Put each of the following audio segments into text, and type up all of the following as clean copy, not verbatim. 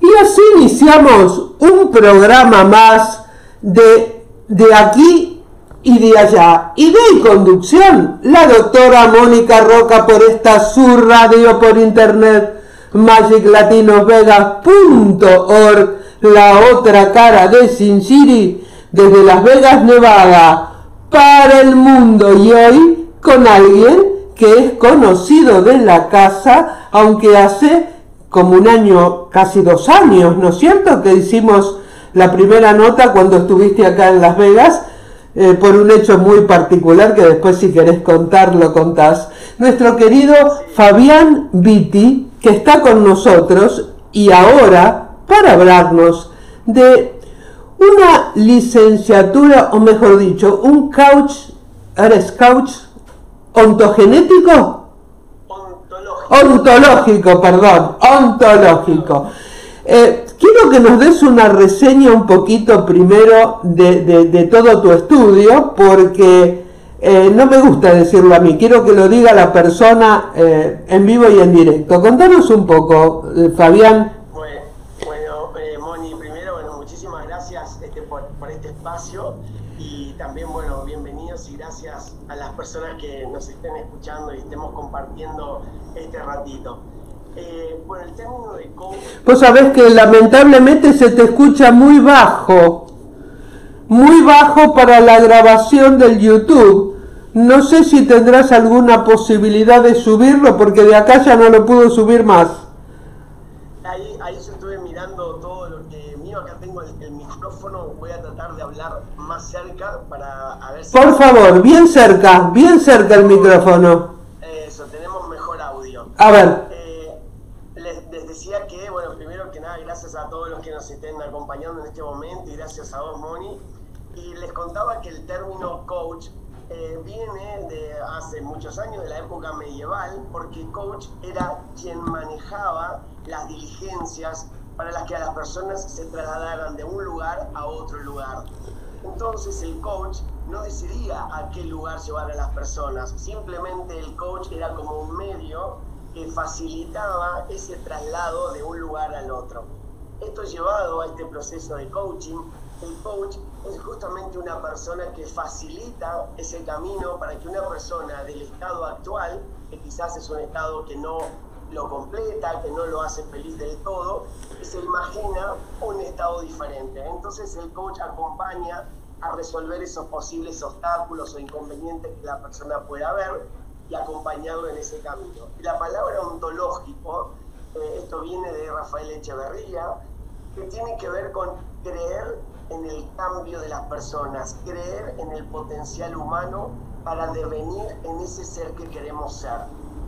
Y así iniciamos un programa más de aquí y de allá. Idea y conducción, la doctora Mónica Roca por esta su radio por internet, magiclatinosvegas.org, la otra cara de Sin City, desde Las Vegas, Nevada, para el mundo. Y hoy con alguien que es conocido de la casa, aunque hace como un año, casi 2 años, ¿no es cierto?, que hicimos la primera nota cuando estuviste acá en Las Vegas, por un hecho muy particular que después, si querés contar, lo contás. Nuestro querido Fabián Vitti, que está con nosotros y ahora para hablarnos de una licenciatura, o mejor dicho, un coach, ¿eres coach ontogenético? Ontológico, perdón, ontológico. Quiero que nos des una reseña un poquito primero de todo tu estudio, porque no me gusta decirlo a mí, quiero que lo diga la persona en vivo y en directo. Contanos un poco, Fabián. Bueno, Moni, primero, muchísimas gracias por este espacio, y también, bienvenidos y gracias a las personas que nos estén escuchando y estemos compartiendo este ratito. El término de coach... Vos sabés que lamentablemente se te escucha muy bajo para la grabación del YouTube. No sé si tendrás alguna posibilidad de subirlo, porque de acá ya no lo puedo subir más. Ahí yo estuve mirando todo lo que mío, acá tengo el micrófono, voy a tratar de hablar más cerca para a ver si... Por favor, bien cerca el micrófono. Eso, tenemos mejor audio. A ver. Les decía que, primero que nada, gracias a todos los que nos estén acompañando en este momento y gracias a vos, Moni. Y les contaba que el término coach viene de hace muchos años, de la época medieval, porque coach era quien manejaba las diligencias para las que a las personas se trasladaran de un lugar a otro lugar. Entonces el coach no decidía a qué lugar llevar a las personas, simplemente el coach era como un medio que facilitaba ese traslado de un lugar al otro. Esto llevado a este proceso de coaching, el coach es justamente una persona que facilita ese camino para que una persona del estado actual, que quizás es un estado que no lo completa, que no lo hace feliz del todo, se imagina un estado diferente. Entonces el coach acompaña a resolver esos posibles obstáculos o inconvenientes que la persona pueda ver y acompañarlo en ese camino. Y la palabra ontológico, esto viene de Rafael Echeverría, que tiene que ver con creer en el cambio de las personas, creer en el potencial humano para devenir en ese ser que queremos ser.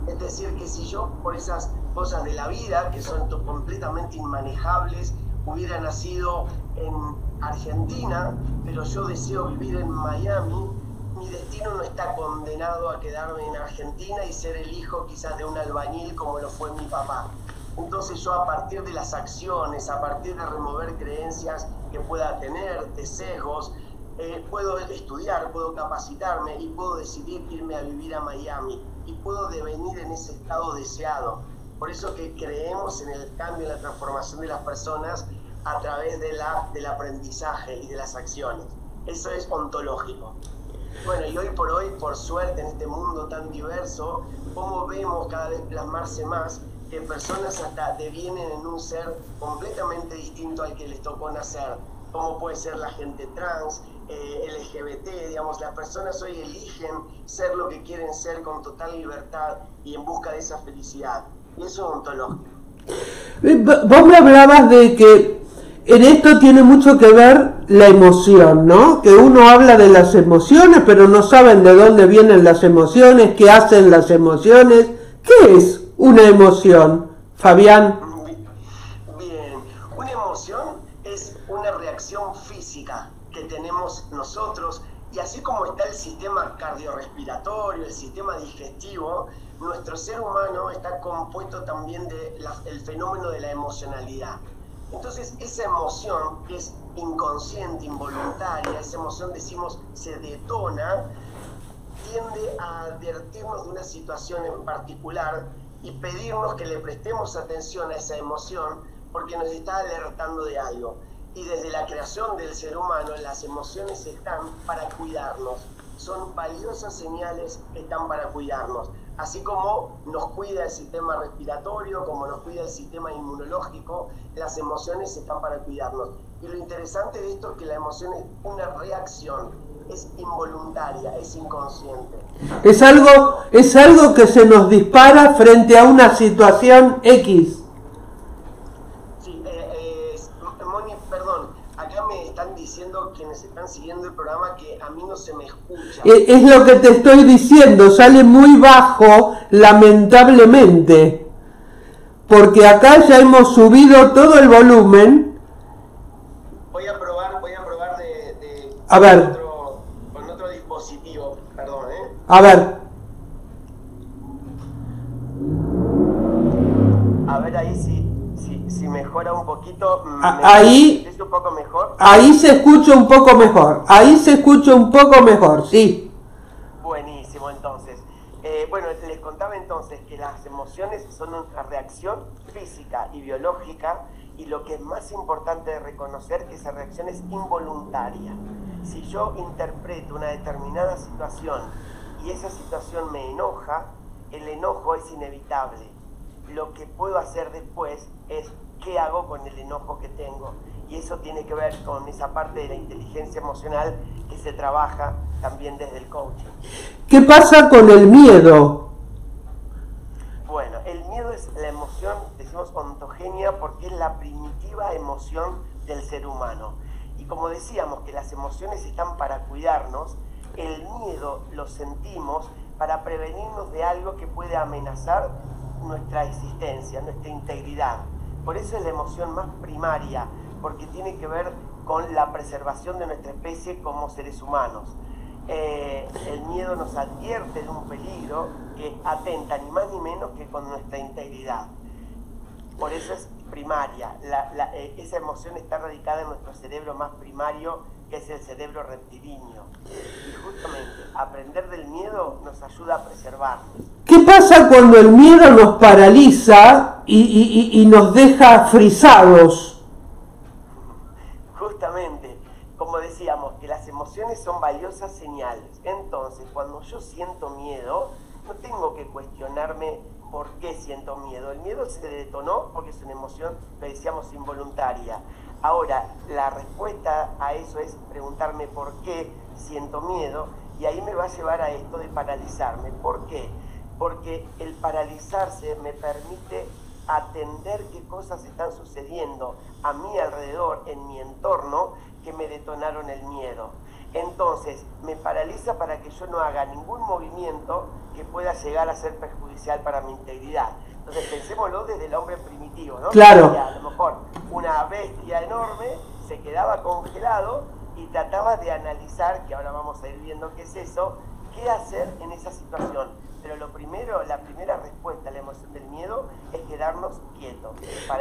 Es decir, que si yo, por esas cosas de la vida, que son completamente inmanejables, hubiera nacido en Argentina, pero yo deseo vivir en Miami, mi destino no está condenado a quedarme en Argentina y ser el hijo quizás de un albañil como lo fue mi papá. Entonces yo, a partir de las acciones, a partir de remover creencias que pueda tener, de sesgos, puedo estudiar, puedo capacitarme y puedo decidir irme a vivir a Miami y puedo devenir en ese estado deseado. Por eso que creemos en el cambio, en la transformación de las personas a través del aprendizaje y de las acciones. Eso es ontológico. Y hoy por hoy, por suerte, en este mundo tan diverso, como vemos cada vez plasmarse más que personas hasta devienen en un ser completamente distinto al que les tocó nacer, como puede ser la gente trans, LGBT, digamos, las personas hoy eligen ser lo que quieren ser con total libertad y en busca de esa felicidad. Y eso es ontológico. Vos me hablabas de que en esto tiene mucho que ver la emoción, ¿no? Que uno habla de las emociones, pero no saben de dónde vienen las emociones, qué hacen las emociones. ¿Qué es una emoción, Fabián? Bien, una emoción es una reacción física que tenemos nosotros, y así como está el sistema cardiorrespiratorio, el sistema digestivo, nuestro ser humano está compuesto también del fenómeno de la emocionalidad. Entonces esa emoción, que es inconsciente, involuntaria, esa emoción, decimos, se detona, tiende a advertirnos de una situación en particular y pedirnos que le prestemos atención a esa emoción porque nos está alertando de algo. Y desde la creación del ser humano, las emociones están para cuidarnos. Son valiosas señales que están para cuidarnos. Así como nos cuida el sistema respiratorio, como nos cuida el sistema inmunológico, las emociones están para cuidarnos. Y lo interesante de esto es que la emoción es una reacción, es involuntaria, es inconsciente. Es algo que se nos dispara frente a una situación X. Sí, Moni, perdón, acá me están diciendo quienes están siguiendo el programa que a mí no se me escucha. Es lo que te estoy diciendo, sale muy bajo, lamentablemente. Porque acá ya hemos subido todo el volumen. Voy a probar A ver. con otro dispositivo, perdón, A ver. A ver ahí si mejora un poquito. Ahí. ¿Es un poco mejor? Ahí se escucha un poco mejor. Ahí se escucha un poco mejor, sí. Buenísimo, entonces. Bueno, les contaba entonces que las emociones son una reacción física y biológica, y lo que es más importante de reconocer que esa reacción es involuntaria. Si yo interpreto una determinada situación y esa situación me enoja, el enojo es inevitable. Lo que puedo hacer después es qué hago con el enojo que tengo. Y eso tiene que ver con esa parte de la inteligencia emocional que se trabaja también desde el coaching. ¿Qué pasa con el miedo? Bueno, el miedo es la emoción, decimos ontogenia, porque es la primitiva emoción del ser humano. Y como decíamos que las emociones están para cuidarnos, el miedo lo sentimos para prevenirnos de algo que puede amenazar nuestra existencia, nuestra integridad. Por eso es la emoción más primaria, porque tiene que ver con la preservación de nuestra especie como seres humanos. El miedo nos advierte de un peligro que atenta ni más ni menos que con nuestra integridad. Por eso es primaria. Esa emoción está radicada en nuestro cerebro más primario, que es el cerebro reptilíneo. Y justamente aprender del miedo nos ayuda a preservarnos. ¿Qué pasa cuando el miedo nos paraliza y nos deja frisados? Justamente, como decíamos, que las emociones son valiosas señales. Entonces, cuando yo siento miedo, no tengo que cuestionarme por qué siento miedo. El miedo se detonó porque es una emoción, lo decíamos, involuntaria. Ahora, la respuesta a eso es preguntarme por qué siento miedo, y ahí me va a llevar a esto de paralizarme. ¿Por qué? Porque el paralizarse me permite atender qué cosas están sucediendo a mi alrededor, en mi entorno, que me detonaron el miedo. Entonces, me paraliza para que yo no haga ningún movimiento que pueda llegar a ser perjudicial para mi integridad. Entonces, pensémoslo desde el hombre primitivo, ¿no? Claro. Y a lo mejor una bestia enorme se quedaba congelado y trataba de analizar, que ahora vamos a ir viendo qué es eso, qué hacer en esa situación. Pero la primera respuesta a la emoción del miedo es quedarnos quietos.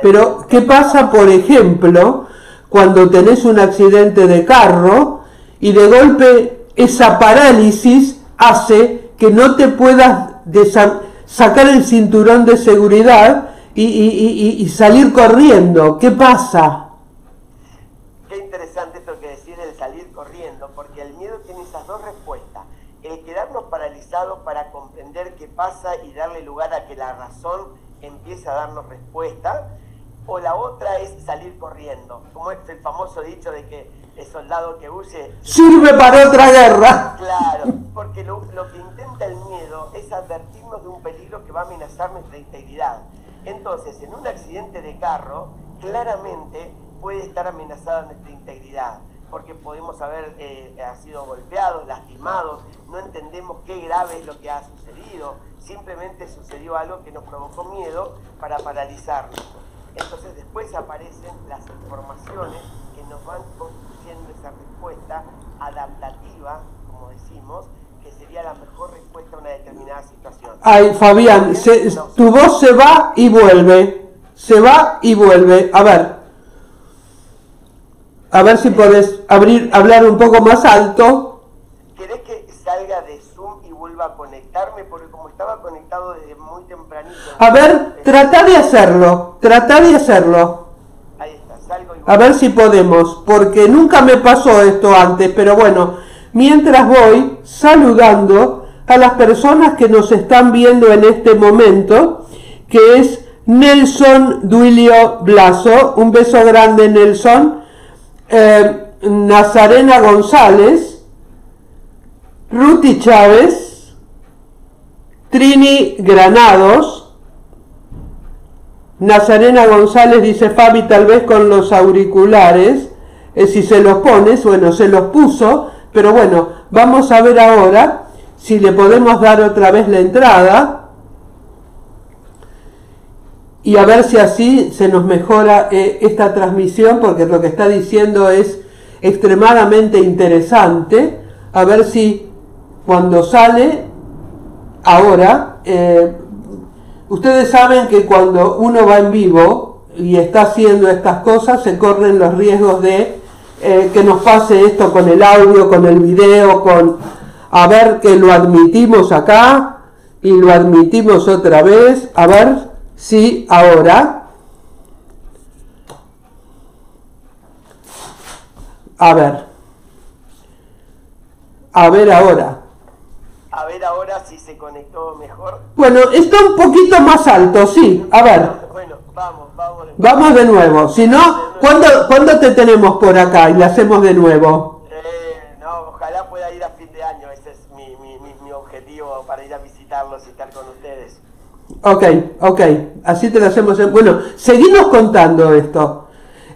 Pero, ¿qué pasa, por ejemplo, cuando tenés un accidente de carro y de golpe esa parálisis hace que no te puedas sacar el cinturón de seguridad y salir corriendo? ¿Qué pasa? Qué interesante esto que decís del salir corriendo, porque el miedo tiene esas dos respuestas. El quedarnos paralizados para comprender qué pasa y darle lugar a que la razón empiece a darnos respuesta, o la otra es salir corriendo, como es el famoso dicho de que el soldado que huye sirve para otra guerra. Claro, porque lo que intenta el miedo es advertirnos de un peligro que va a amenazar nuestra integridad. Entonces, en un accidente de carro, claramente puede estar amenazada nuestra integridad, porque podemos haber sido golpeados, lastimados, no entendemos qué grave es lo que ha sucedido, simplemente sucedió algo que nos provocó miedo para paralizarnos. Entonces después aparecen las informaciones que nos van construyendo esa respuesta adaptativa, como decimos, que sería la mejor respuesta a una determinada situación. Ay, Fabián, tu voz se va y vuelve, A ver si podés hablar un poco más alto. ¿Querés que salga de Zoom Zoom y vuelva a conectarme, porque como estaba conectado desde muy tempranito... A ver, trata de hacerlo, Ahí está, salgo y... A ver si podemos, porque nunca me pasó esto antes, pero bueno, mientras voy saludando a las personas que nos están viendo en este momento, que es Nelson Duilio Blaso, un beso grande Nelson, Nazarena González, Ruti Chávez, Trini Granados, Nazarena González dice Fabi tal vez con los auriculares, si se los pones, bueno, se los puso, pero bueno, vamos a ver ahora si le podemos dar otra vez la entrada y a ver si así se nos mejora esta transmisión, porque lo que está diciendo es extremadamente interesante. A ver si cuando sale ahora, ustedes saben que cuando uno va en vivo y está haciendo estas cosas se corren los riesgos de que nos pase esto con el audio, con el video, a ver que lo admitimos acá y lo admitimos otra vez, a ver si ahora, a ver ahora. A ver ahora si se conectó mejor. Bueno, está un poquito más alto, sí, a ver. Bueno, vamos. Vamos de nuevo, si no, ¿cuándo te tenemos por acá y le hacemos de nuevo? No, ojalá pueda ir a fin de año, ese es mi objetivo, para ir a visitarlos y estar con ustedes. Ok, así te lo hacemos. Bueno, seguimos contando esto.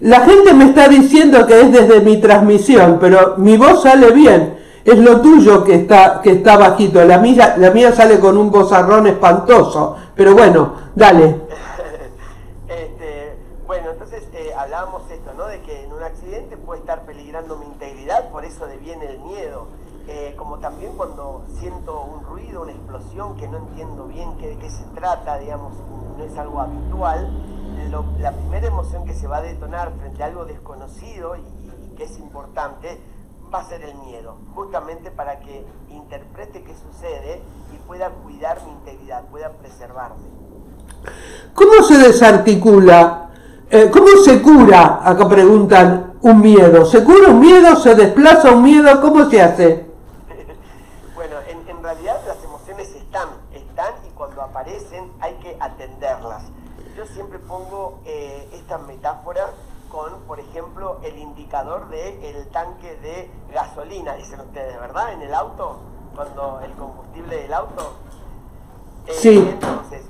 La gente me está diciendo que es desde mi transmisión, pero mi voz sale bien. Es lo tuyo que está bajito. La mía sale con un vozarrón espantoso. Pero bueno, dale. Bueno, entonces hablábamos esto, ¿no? De que en un accidente puede estar peligrando mi integridad, por eso deviene el miedo. Como también cuando siento un ruido, una explosión que no entiendo bien de qué se trata, digamos, no es algo habitual, la primera emoción que se va a detonar frente a algo desconocido y que es importante, va a ser el miedo, justamente para que interprete qué sucede y pueda cuidar mi integridad, pueda preservarme. ¿Cómo se desarticula? ¿Cómo se cura? Acá preguntan, un miedo. ¿Se cura un miedo? ¿Se desplaza un miedo? ¿Cómo se hace? Bueno, en realidad las emociones están y cuando aparecen hay que atenderlas. Yo siempre pongo esta metáfora con, por ejemplo, el indicador del tanque de gasolina, dicen ustedes, ¿verdad? En el auto, cuando el combustible del auto. Sí. Entonces,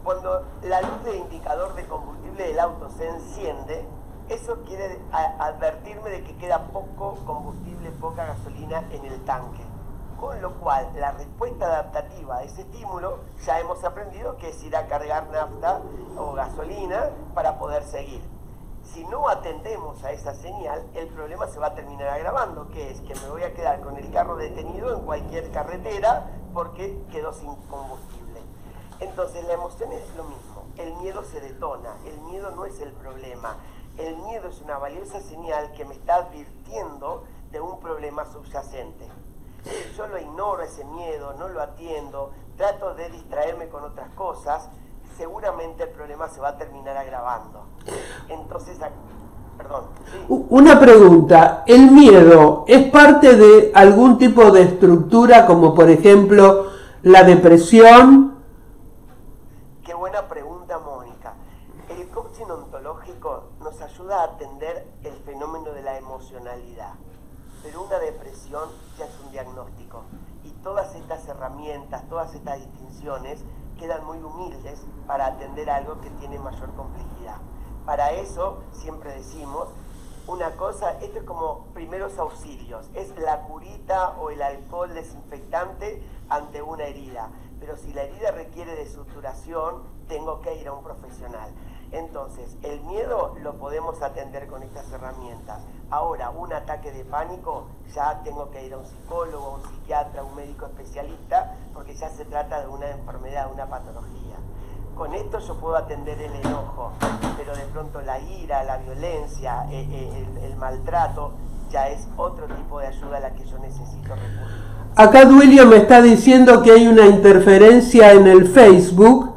cuando la luz de indicador de combustible del auto se enciende, eso quiere advertirme de que queda poco combustible, poca gasolina en el tanque. Con lo cual, la respuesta adaptativa a ese estímulo, ya hemos aprendido que es ir a cargar nafta o gasolina para poder seguir. Si no atendemos a esa señal, el problema se va a terminar agravando, que es que me voy a quedar con el carro detenido en cualquier carretera porque quedó sin combustible. Entonces la emoción es lo mismo, el miedo se detona, el miedo no es el problema, el miedo es una valiosa señal que me está advirtiendo de un problema subyacente. Si yo lo ignoro ese miedo, no lo atiendo, trato de distraerme con otras cosas, seguramente el problema se va a terminar agravando. Entonces, perdón. ¿Sí? Una pregunta, ¿el miedo es parte de algún tipo de estructura como por ejemplo la depresión? Qué buena pregunta, Mónica. El coaching ontológico nos ayuda a atender el fenómeno de la emocionalidad, pero una depresión ya es un diagnóstico y todas estas herramientas, todas estas distinciones quedan muy humildes para atender algo que tiene mayor complejidad. Para eso siempre decimos una cosa, esto es como primeros auxilios, es la curita o el alcohol desinfectante ante una herida, pero si la herida requiere de suturación, tengo que ir a un profesional. Entonces, el miedo lo podemos atender con estas herramientas. Ahora, un ataque de pánico, ya tengo que ir a un psicólogo, a un psiquiatra, a un médico especialista, porque ya se trata de una enfermedad, una patología. Con esto yo puedo atender el enojo, pero de pronto la ira, la violencia, el maltrato, ya es otro tipo de ayuda a la que yo necesito recurrir. Acá Duilio me está diciendo que hay una interferencia en el Facebook,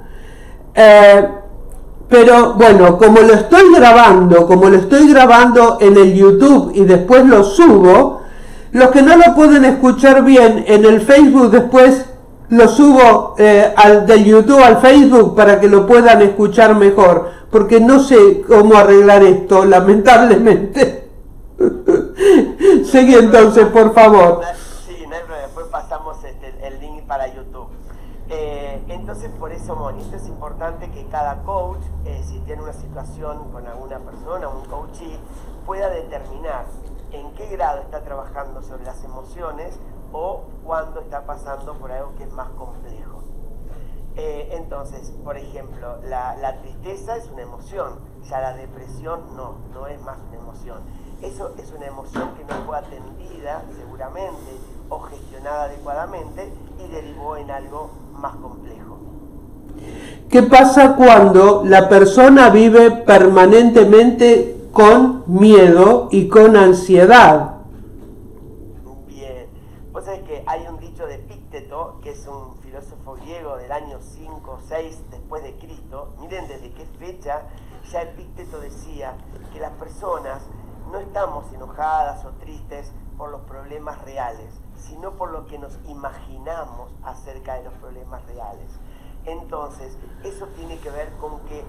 pero bueno, como lo estoy grabando en el YouTube y después lo subo, los que no lo pueden escuchar bien en el Facebook después lo subo del YouTube al Facebook para que lo puedan escuchar mejor, porque no sé cómo arreglar esto, lamentablemente. Seguí entonces, por favor. Sí, no hay problema, después pasamos el link para YouTube. Entonces, por eso, Moni, esto es importante que cada coach, si tiene una situación con alguna persona, un coachee, pueda determinar en qué grado está trabajando sobre las emociones o cuando está pasando por algo que es más complejo. Entonces, por ejemplo, la tristeza es una emoción, ya la depresión no es más una emoción. Eso es una emoción que no fue atendida seguramente o gestionada adecuadamente y derivó en algo más complejo. ¿Qué pasa cuando la persona vive permanentemente con miedo y con ansiedad? Bien, vos sabés que hay un dicho de Epicteto, que es un filósofo griego del año 5 o 6 después de Cristo. Miren desde qué fecha ya Epicteto decía que las personas no estamos enojadas o tristes por los problemas reales, sino por lo que nos imaginamos acerca de los problemas reales. Entonces, eso tiene que ver con qué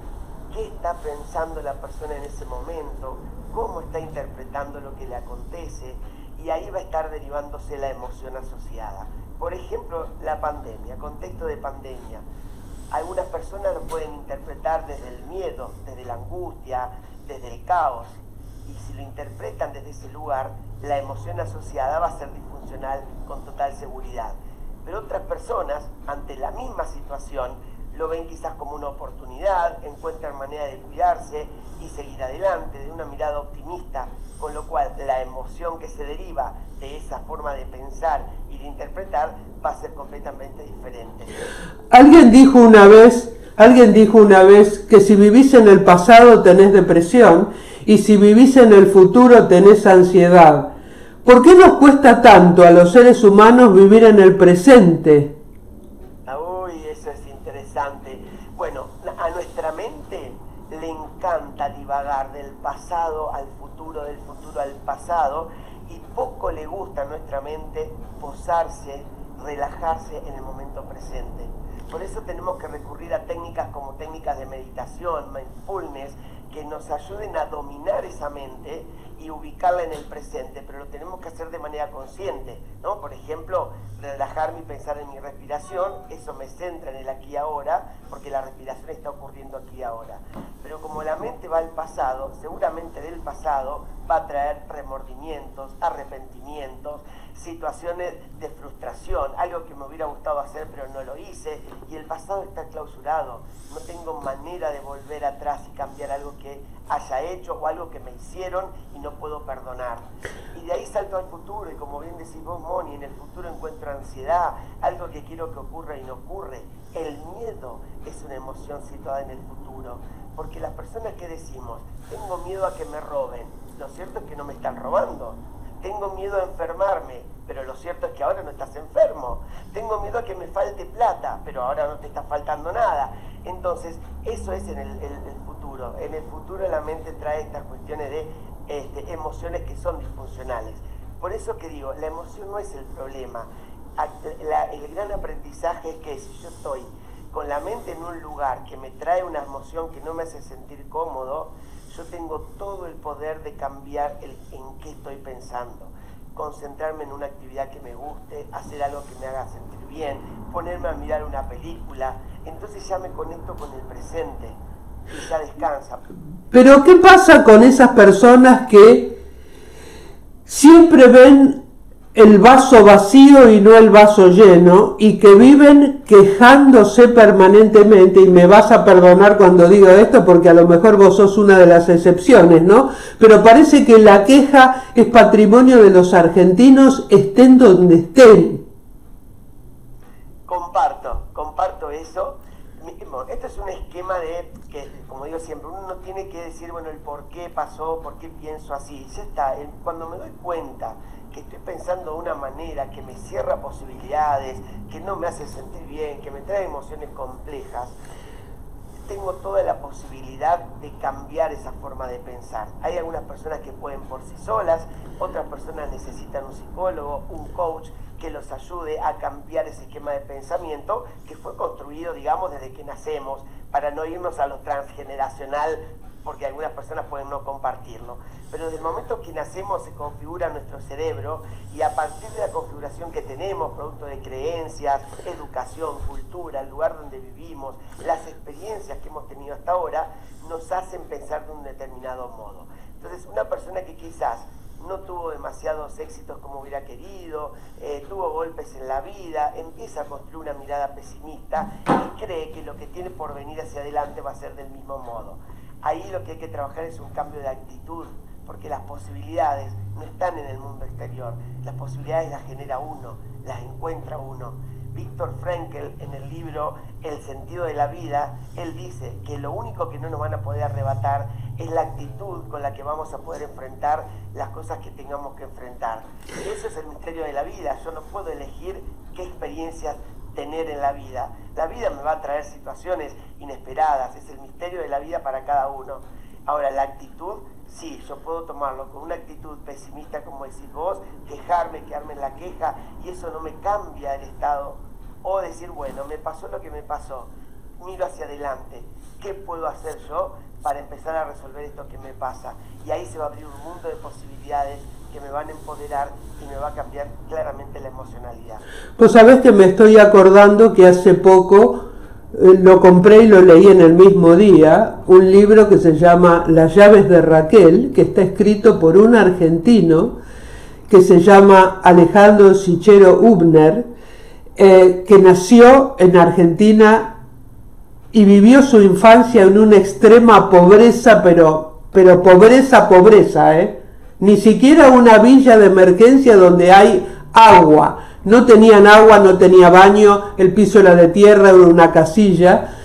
está pensando la persona en ese momento, cómo está interpretando lo que le acontece, y ahí va a estar derivándose la emoción asociada. Por ejemplo, la pandemia, contexto de pandemia. Algunas personas lo pueden interpretar desde el miedo, desde la angustia, desde el caos. Y si lo interpretan desde ese lugar, la emoción asociada va a ser disfuncional con total seguridad. Pero otras personas, ante la misma situación, lo ven quizás como una oportunidad, encuentran manera de cuidarse y seguir adelante, de una mirada optimista, con lo cual la emoción que se deriva de esa forma de pensar y de interpretar va a ser completamente diferente. Alguien dijo una vez que si vivís en el pasado tenés depresión y si vivís en el futuro tenés ansiedad. ¿Por qué nos cuesta tanto a los seres humanos vivir en el presente? Uy, eso es interesante. Bueno, a nuestra mente le encanta divagar del pasado al futuro, del futuro al pasado, y poco le gusta a nuestra mente posarse, relajarse en el momento presente. Por eso tenemos que recurrir a técnicas como técnicas de meditación, mindfulness, que nos ayuden a dominar esa mente y ubicarla en el presente, pero lo tenemos que hacer de manera consciente, ¿no? Por ejemplo, relajarme y pensar en mi respiración, eso me centra en el aquí y ahora, porque la respiración está ocurriendo aquí y ahora. Pero como la mente va al pasado, seguramente del pasado va a traer remordimientos, arrepentimientos, situaciones de frustración, algo que me hubiera gustado hacer pero no lo hice, y el pasado está clausurado. No tengo manera de volver atrás y cambiar algo que haya hecho o algo que me hicieron y no puedo perdonar. Y de ahí salto al futuro, y como bien decís vos, Moni, en el futuro encuentro ansiedad, algo que quiero que ocurra y no ocurre. El miedo es una emoción situada en el futuro, porque las personas que decimos, tengo miedo a que me roben, lo cierto es que no me están robando. Tengo miedo a enfermarme, pero lo cierto es que ahora no estás enfermo. Tengo miedo a que me falte plata, pero ahora no te está faltando nada. Entonces, eso es en el futuro. En el futuro la mente trae estas cuestiones de emociones que son disfuncionales. Por eso que digo, la emoción no es el problema. El gran aprendizaje es que si yo estoy con la mente en un lugar que me trae una emoción que no me hace sentir cómodo, yo tengo todo el poder de cambiar en qué estoy pensando, concentrarme en una actividad que me guste, hacer algo que me haga sentir bien, ponerme a mirar una película, entonces ya me conecto con el presente y ya descansa. Pero ¿qué pasa con esas personas que siempre ven el vaso vacío y no el vaso lleno, y que viven quejándose permanentemente? Y me vas a perdonar cuando digo esto, porque a lo mejor vos sos una de las excepciones, ¿no? Pero parece que la queja es patrimonio de los argentinos, estén donde estén. Comparto eso. Esto es un esquema de que, como digo siempre, uno no tiene que decir, bueno, el por qué pasó, por qué pienso así. Ya está, cuando me doy cuenta que estoy pensando de una manera que me cierra posibilidades, que no me hace sentir bien, que me trae emociones complejas, tengo toda la posibilidad de cambiar esa forma de pensar. Hay algunas personas que pueden por sí solas, otras personas necesitan un psicólogo, un coach que los ayude a cambiar ese esquema de pensamiento que fue construido, digamos, desde que nacemos, para no irnos a lo transgeneracional, porque algunas personas pueden no compartirlo. Pero desde el momento que nacemos se configura nuestro cerebro y a partir de la configuración que tenemos, producto de creencias, educación, cultura, el lugar donde vivimos, las experiencias que hemos tenido hasta ahora, nos hacen pensar de un determinado modo. Entonces, una persona que quizás no tuvo demasiados éxitos como hubiera querido, tuvo golpes en la vida, empieza a construir una mirada pesimista y cree que lo que tiene por venir hacia adelante va a ser del mismo modo. Ahí lo que hay que trabajar es un cambio de actitud, porque las posibilidades no están en el mundo exterior, las posibilidades las genera uno, las encuentra uno. Viktor Frankl, en el libro El sentido de la vida, él dice que lo único que no nos van a poder arrebatar es la actitud con la que vamos a poder enfrentar las cosas que tengamos que enfrentar. Eso es el misterio de la vida. Yo no puedo elegir qué experiencias tener en la vida. La vida me va a traer situaciones inesperadas, es el misterio de la vida para cada uno. Ahora, la actitud, sí, yo puedo tomarlo con una actitud pesimista, como decís vos, quejarme, quedarme en la queja, y eso no me cambia el estado. O decir, bueno, me pasó lo que me pasó, miro hacia adelante, ¿qué puedo hacer yo para empezar a resolver esto que me pasa? Y ahí se va a abrir un mundo de posibilidades que me van a empoderar y me va a cambiar claramente la emocionalidad. Pues sabés que me estoy acordando que hace poco lo compré y lo leí en el mismo día, un libro que se llama Las llaves de Raquel, que está escrito por un argentino que se llama Alejandro Sichero Hübner, que nació en Argentina y vivió su infancia en una extrema pobreza, pero pobreza, ni siquiera una villa de emergencia donde hay agua. No tenían agua, no tenía baño, el piso era de tierra, era una casilla.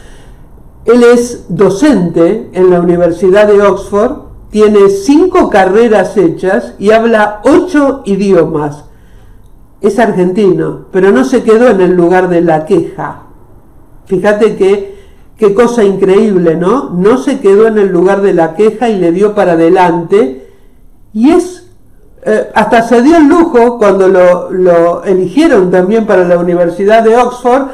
Él es docente en la Universidad de Oxford, tiene 5 carreras hechas y habla 8 idiomas. Es argentino, pero no se quedó en el lugar de la queja. Fíjate qué cosa increíble, ¿no? No se quedó en el lugar de la queja y le dio para adelante. Y hasta se dio el lujo, cuando lo eligieron también para la Universidad de Oxford,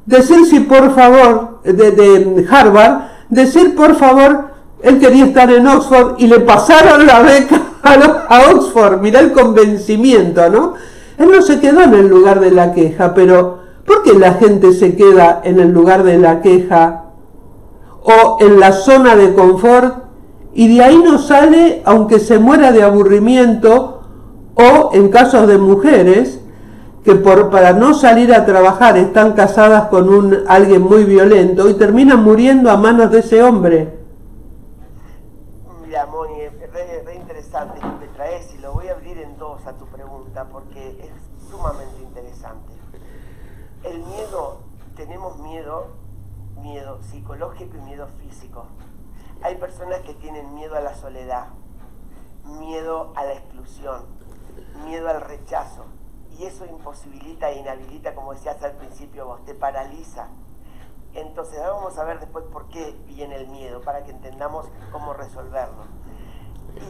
decir si por favor, de Harvard, decir por favor, él quería estar en Oxford y le pasaron la beca a Oxford. Mirá el convencimiento, ¿no? Él no se quedó en el lugar de la queja, pero ¿por qué la gente se queda en el lugar de la queja o en la zona de confort y de ahí no sale aunque se muera de aburrimiento, o en casos de mujeres que para no salir a trabajar están casadas con alguien muy violento y terminan muriendo a manos de ese hombre? Mira, Moni, es re interesante lo que traes y lo voy a abrir en dos a tu pregunta porque es sumamente interesante. El miedo, tenemos miedo psicológico y miedo físico. Hay personas que tienen miedo a la soledad, miedo a la exclusión, miedo al rechazo, y eso imposibilita e inhabilita, como decías al principio vos, te paraliza. Entonces vamos a ver después por qué viene el miedo, para que entendamos cómo resolverlo.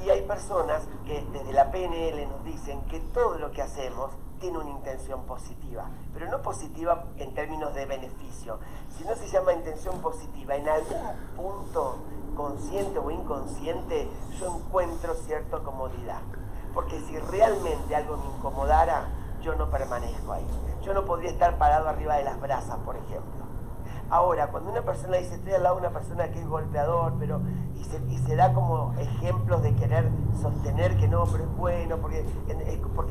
Y hay personas que desde la PNL nos dicen que todo lo que hacemos tiene una intención positiva, pero no positiva en términos de beneficio, sino se llama intención positiva. En algún punto, consciente o inconsciente, yo encuentro cierta comodidad, porque si realmente algo me incomodara, yo no permanezco ahí. Yo no podría estar parado arriba de las brasas, por ejemplo. Ahora, cuando una persona dice, estoy al lado de una persona que es golpeador, y se da como ejemplos de querer sostener que no, pero es bueno, porque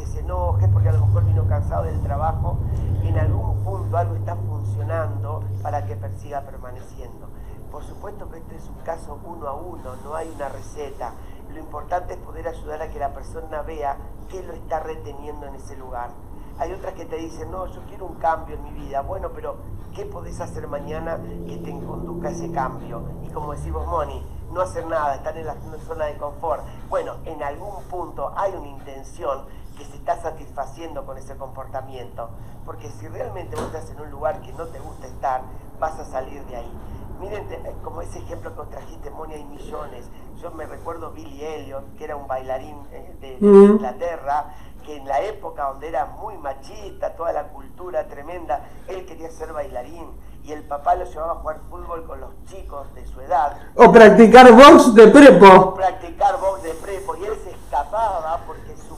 se enoje, porque a lo mejor vino cansado del trabajo, en algún punto algo está funcionando para que siga permaneciendo. Por supuesto que este es un caso 1 a 1, no hay una receta. Lo importante es poder ayudar a que la persona vea qué lo está reteniendo en ese lugar. Hay otras que te dicen, no, yo quiero un cambio en mi vida. Bueno, pero ¿Qué podés hacer mañana que te conduzca a ese cambio? Y como decimos, Moni, no hacer nada, estar en la zona de confort. Bueno, en algún punto hay una intención que se está satisfaciendo con ese comportamiento. Porque si realmente vos estás en un lugar que no te gusta estar, vas a salir de ahí. Miren, como ese ejemplo que os trajiste, Moni, hay millones. Yo me recuerdo Billy Elliot, que era un bailarín de Inglaterra, que en la época donde era muy machista, toda la cultura tremenda, él quería ser bailarín y el papá lo llevaba a jugar fútbol con los chicos de su edad. O practicar box de prepo. O practicar box de prepo, y él se escapaba porque su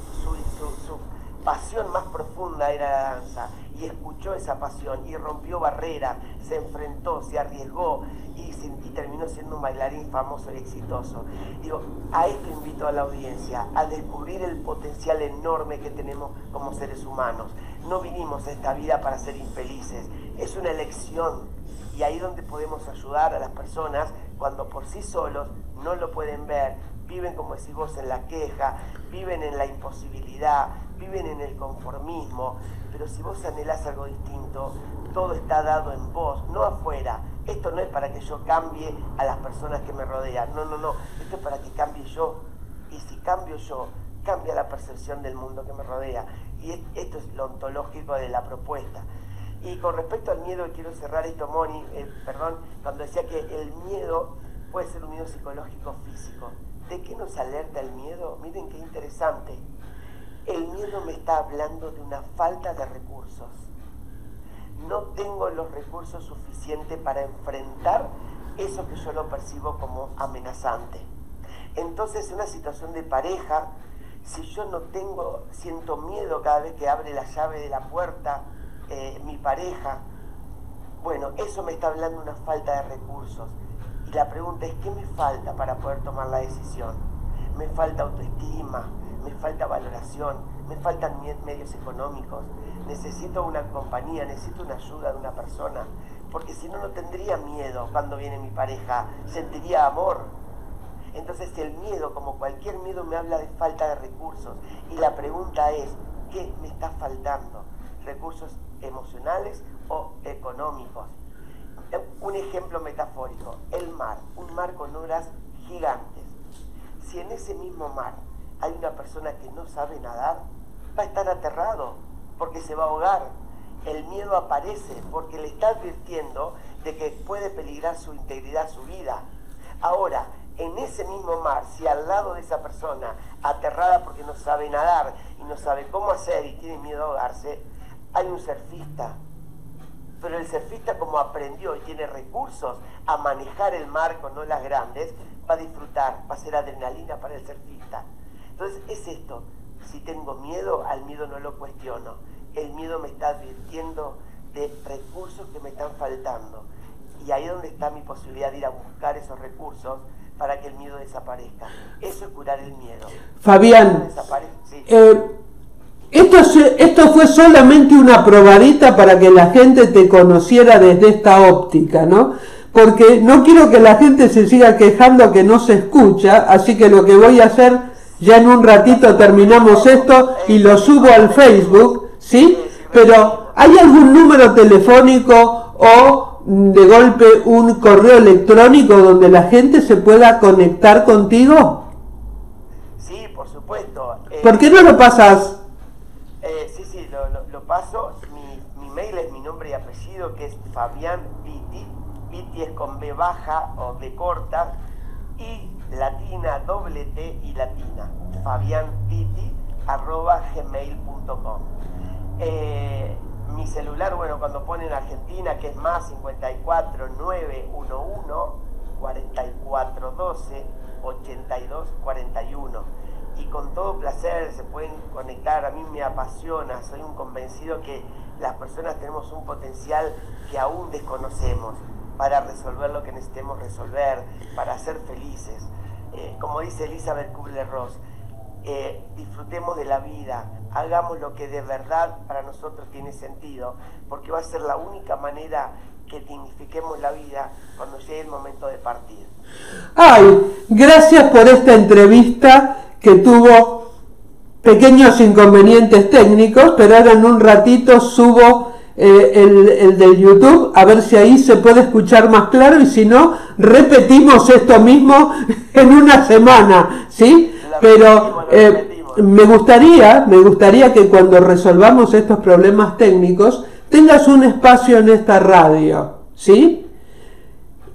pasión más profunda era la danza, y escuchó esa pasión y rompió barreras, se enfrentó, se arriesgó y terminó siendo un bailarín famoso y exitoso. Digo, a esto invito a la audiencia, a descubrir el potencial enorme que tenemos como seres humanos. No vinimos a esta vida para ser infelices, es una elección, y ahí donde podemos ayudar a las personas cuando por sí solos no lo pueden ver, viven, como decís vos, en la queja, viven en la imposibilidad, viven en el conformismo. Pero si vos anhelás algo distinto, todo está dado en vos, no afuera. Esto no es para que yo cambie a las personas que me rodean, no, esto es para que cambie yo. Y si cambio yo, cambia la percepción del mundo que me rodea. Y esto es lo ontológico de la propuesta. Y con respecto al miedo, quiero cerrar esto, Moni, cuando decía que el miedo puede ser un miedo psicológico o físico. ¿De qué nos alerta el miedo? Miren qué interesante. El miedo me está hablando de una falta de recursos. No tengo los recursos suficientes para enfrentar eso que yo lo percibo como amenazante. Entonces, en una situación de pareja, si yo siento miedo cada vez que abre la llave de la puerta mi pareja, bueno, eso me está hablando de una falta de recursos. Y la pregunta es, ¿qué me falta para poder tomar la decisión? Me falta autoestima, me falta valoración, me faltan medios económicos, necesito una compañía, necesito una ayuda de una persona, porque si no, no tendría miedo cuando viene mi pareja, sentiría amor. Entonces el miedo, como cualquier miedo, me habla de falta de recursos, y la pregunta es, ¿qué me está faltando? ¿Recursos emocionales o económicos? Un ejemplo metafórico, el mar, un mar con olas gigantes. Si en ese mismo mar hay una persona que no sabe nadar, va a estar aterrado porque se va a ahogar. El miedo aparece porque le está advirtiendo de que puede peligrar su integridad, su vida. Ahora, en ese mismo mar, si al lado de esa persona, aterrada porque no sabe nadar y no sabe cómo hacer y tiene miedo a ahogarse, hay un surfista. Pero el surfista, como aprendió y tiene recursos a manejar el mar con olas grandes, va a disfrutar, va a ser adrenalina para el surfista. Entonces es esto, si tengo miedo, al miedo no lo cuestiono. El miedo me está advirtiendo de recursos que me están faltando. Y ahí es donde está mi posibilidad de ir a buscar esos recursos para que el miedo desaparezca. Eso es curar el miedo. Fabián, sí. Esto fue solamente una probadita para que la gente te conociera desde esta óptica, ¿no? Porque no quiero que la gente se siga quejando que no se escucha, así que lo que voy a hacer, ya en un ratito terminamos esto y lo subo al Facebook, ¿sí? Pero, ¿hay algún número telefónico o de golpe un correo electrónico donde la gente se pueda conectar contigo? Sí, por supuesto. ¿Por qué no lo pasas? Sí, lo paso. Mi mail es mi nombre y apellido, que es Fabián Pitti. Pitti es con B baja o B corta, y latina, doble T y latina. fabianpitti@gmail.com. Mi celular, bueno, cuando ponen Argentina, que es más 54 911 44 12 82 41. Y con todo placer se pueden conectar. A mí me apasiona, soy un convencido que las personas tenemos un potencial que aún desconocemos para resolver lo que necesitemos resolver, para ser felices. Como dice Elizabeth Kubler-Ross, disfrutemos de la vida, hagamos lo que de verdad para nosotros tiene sentido, porque va a ser la única manera que dignifiquemos la vida cuando llegue el momento de partir. Ay, gracias por esta entrevista que tuvo pequeños inconvenientes técnicos, pero ahora en un ratito subo el del YouTube, a ver si ahí se puede escuchar más claro, y si no, repetimos esto mismo en una semana, ¿sí? Pero me gustaría que cuando resolvamos estos problemas técnicos tengas un espacio en esta radio, ¿sí?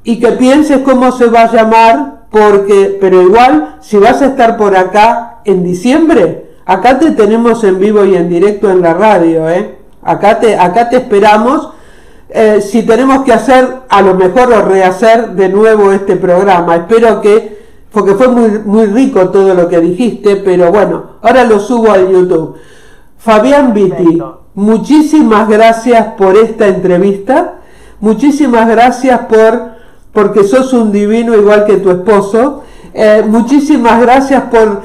Y que pienses cómo se va a llamar, pero igual, si vas a estar por acá en diciembre, acá te tenemos en vivo y en directo en la radio, acá te esperamos. Si tenemos que hacer, a lo mejor, o rehacer de nuevo este programa, espero que, porque fue muy, muy rico todo lo que dijiste, pero bueno, ahora lo subo al YouTube. Fabián Vitti, muchísimas gracias por esta entrevista, muchísimas gracias porque sos un divino igual que tu esposo, muchísimas gracias por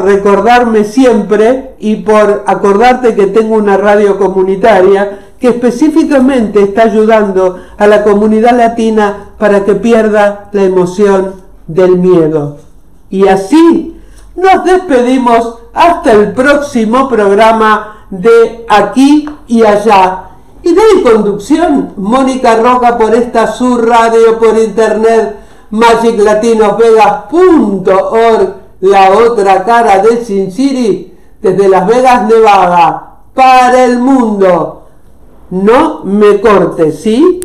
recordarme siempre y por acordarte que tengo una radio comunitaria que específicamente está ayudando a la comunidad latina para que pierda la emoción del miedo. Y así nos despedimos hasta el próximo programa de Aquí y Allá. Y de conducción, Mónica Roca, por esta su radio por internet, magiclatinosvegas.org, la otra cara de Sin City, desde Las Vegas, Nevada, para el mundo. No me cortes, ¿sí?